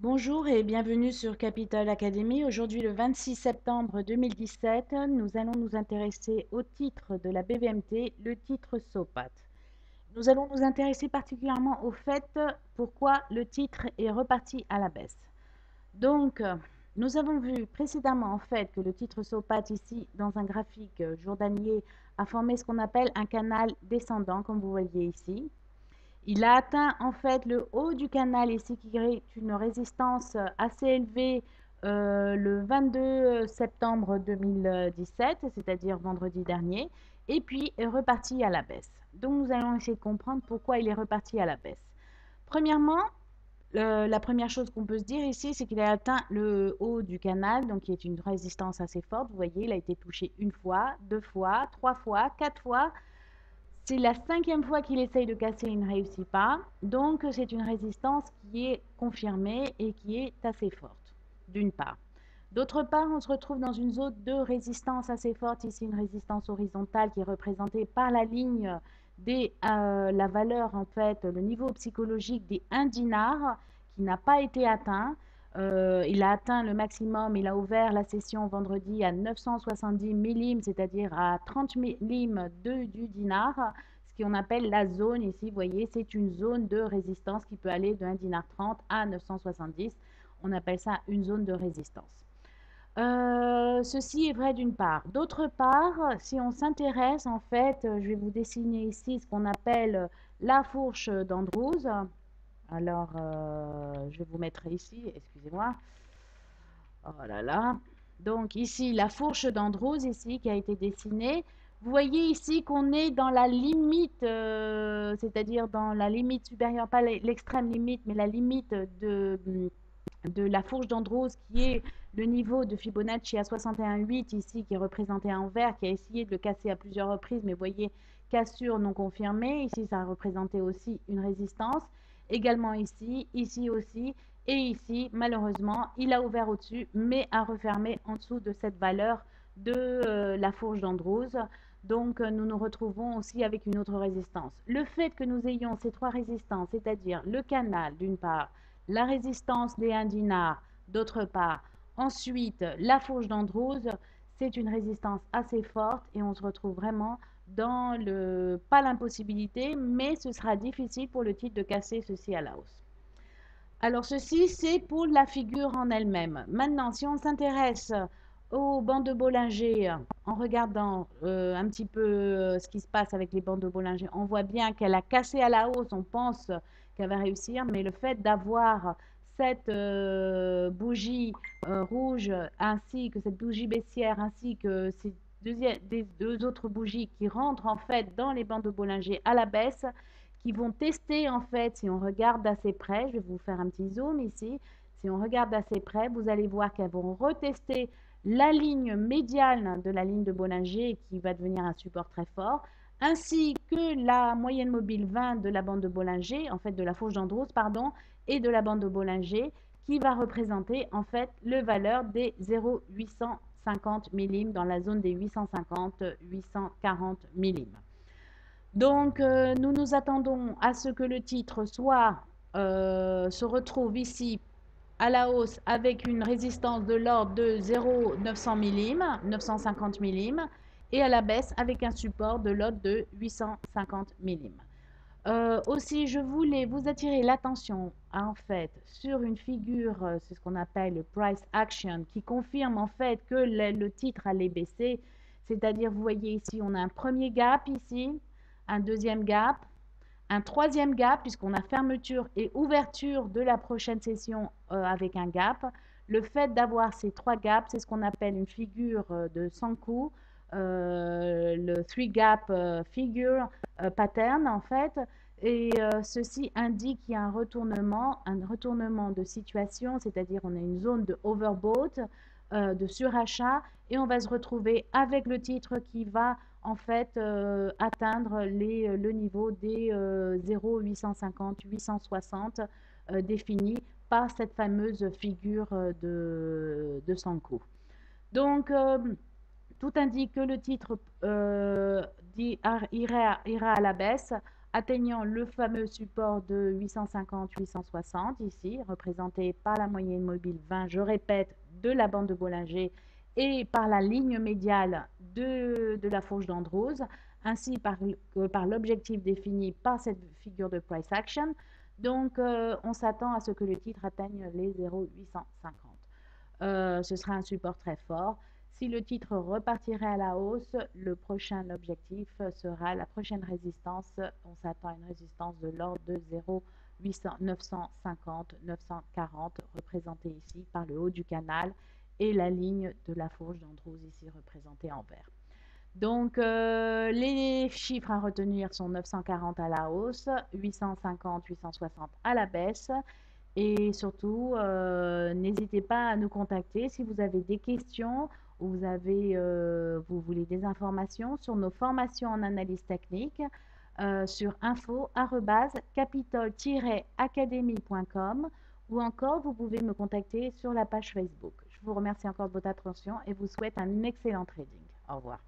Bonjour et bienvenue sur Capital Academy. Aujourd'hui, le 26 septembre 2017, nous allons nous intéresser au titre de la BVMT, le titre SOPAT. Nous allons nous intéresser particulièrement au fait pourquoi le titre est reparti à la baisse. Donc, nous avons vu précédemment en fait que le titre SOPAT ici, dans un graphique journalier, a formé ce qu'on appelle un canal descendant, comme vous voyez ici. Il a atteint en fait le haut du canal ici qui est une résistance assez élevée le 22 septembre 2017, c'est-à-dire vendredi dernier, et puis est reparti à la baisse. Donc nous allons essayer de comprendre pourquoi il est reparti à la baisse. Premièrement, la première chose qu'on peut se dire ici, c'est qu'il a atteint le haut du canal, donc qui est une résistance assez forte. Vous voyez, il a été touché une fois, deux fois, trois fois, quatre fois. C'est la cinquième fois qu'il essaye de casser, il ne réussit pas. Donc, c'est une résistance qui est confirmée et qui est assez forte, d'une part. D'autre part, on se retrouve dans une zone de résistance assez forte, ici une résistance horizontale qui est représentée par la ligne la valeur, en fait, le niveau psychologique des 1 dinar qui n'a pas été atteint. Il a atteint le maximum, il a ouvert la session vendredi à 970 millim, c'est-à-dire à 30 millim du dinar, ce qu'on appelle la zone ici. Vous voyez, c'est une zone de résistance qui peut aller de 1 dinar 30 à 970. On appelle ça une zone de résistance. Ceci est vrai d'une part. D'autre part, si on s'intéresse, en fait, je vais vous dessiner ici ce qu'on appelle la fourche d'Andrews. Alors, je vous mettrai ici, excusez-moi. Oh là là. Donc ici, la fourche d'Andrews, ici, qui a été dessinée. Vous voyez ici qu'on est dans la limite, c'est-à-dire dans la limite supérieure, pas l'extrême limite, mais la limite de la fourche d'Andrews, qui est le niveau de Fibonacci à 61,8 ici, qui est représenté en vert, qui a essayé de le casser à plusieurs reprises, mais vous voyez, cassure non confirmée. Ici, ça a représenté aussi une résistance. Également ici, ici aussi, et ici, malheureusement, il a ouvert au-dessus, mais a refermé en dessous de cette valeur de la fourche d'Andrews. Donc, nous nous retrouvons aussi avec une autre résistance. Le fait que nous ayons ces trois résistances, c'est-à-dire le canal d'une part, la résistance des 1 dinar d'autre part, ensuite la fourche d'Andrews, c'est une résistance assez forte et on se retrouve vraiment dans le, pas l'impossibilité, mais ce sera difficile pour le titre de casser ceci à la hausse. Alors ceci, c'est pour la figure en elle-même. Maintenant, si on s'intéresse aux bandes de Bollinger, en regardant un petit peu ce qui se passe avec les bandes de Bollinger, on voit bien qu'elle a cassé à la hausse, on pense qu'elle va réussir, mais le fait d'avoir cette bougie rouge, ainsi que cette bougie baissière, ainsi que ces des deux autres bougies qui rentrent en fait dans les bandes de Bollinger à la baisse, qui vont tester en fait, si on regarde d'assez près, je vais vous faire un petit zoom ici, si on regarde d'assez près, vous allez voir qu'elles vont retester la ligne médiane de la ligne de Bollinger qui va devenir un support très fort, ainsi que la moyenne mobile 20 de la bande de Bollinger, en fait de la fourche d'Andrews, pardon, et de la bande de Bollinger, qui va représenter en fait le valeur des 0,850 millim dans la zone des 850-840 millim. Donc, nous nous attendons à ce que le titre se retrouve ici à la hausse avec une résistance de l'ordre de 0,900 millim, 950 millim, et à la baisse avec un support de l'ordre de 850 millim. Aussi, je voulais vous attirer l'attention en fait sur une figure, c'est ce qu'on appelle le price action, qui confirme en fait que le titre allait baisser. C'est-à-dire, vous voyez ici, on a un premier gap ici, un deuxième gap, un troisième gap, puisqu'on a fermeture et ouverture de la prochaine session avec un gap. Le fait d'avoir ces trois gaps, c'est ce qu'on appelle une figure de Sankou, le three gap figure pattern en fait. Et ceci indique qu'il y a un retournement de situation, c'est-à-dire on a une zone de overbought, de surachat, et on va se retrouver avec le titre qui va en fait atteindre le niveau des 0,850-860 définis par cette fameuse figure de Sanko. Donc, tout indique que le titre ira à la baisse atteignant le fameux support de 850-860 ici, représenté par la moyenne mobile 20, je répète, de la bande de Bollinger et par la ligne médiale de la fourche d'Andrews, ainsi que par l'objectif défini par cette figure de price action. Donc, on s'attend à ce que le titre atteigne les 0,850. Ce sera un support très fort. Si le titre repartirait à la hausse, le prochain objectif sera la prochaine résistance. On s'attend à une résistance de l'ordre de 0,950-940, représentée ici par le haut du canal, et la ligne de la fourche d'Andrews ici représentée en vert. Donc, les chiffres à retenir sont 940 à la hausse, 850, 860 à la baisse. Et surtout, n'hésitez pas à nous contacter si vous avez des questions ou vous voulez des informations sur nos formations en analyse technique sur info@capitol-academy.com ou encore vous pouvez me contacter sur la page Facebook. Je vous remercie encore de votre attention et vous souhaite un excellent trading. Au revoir.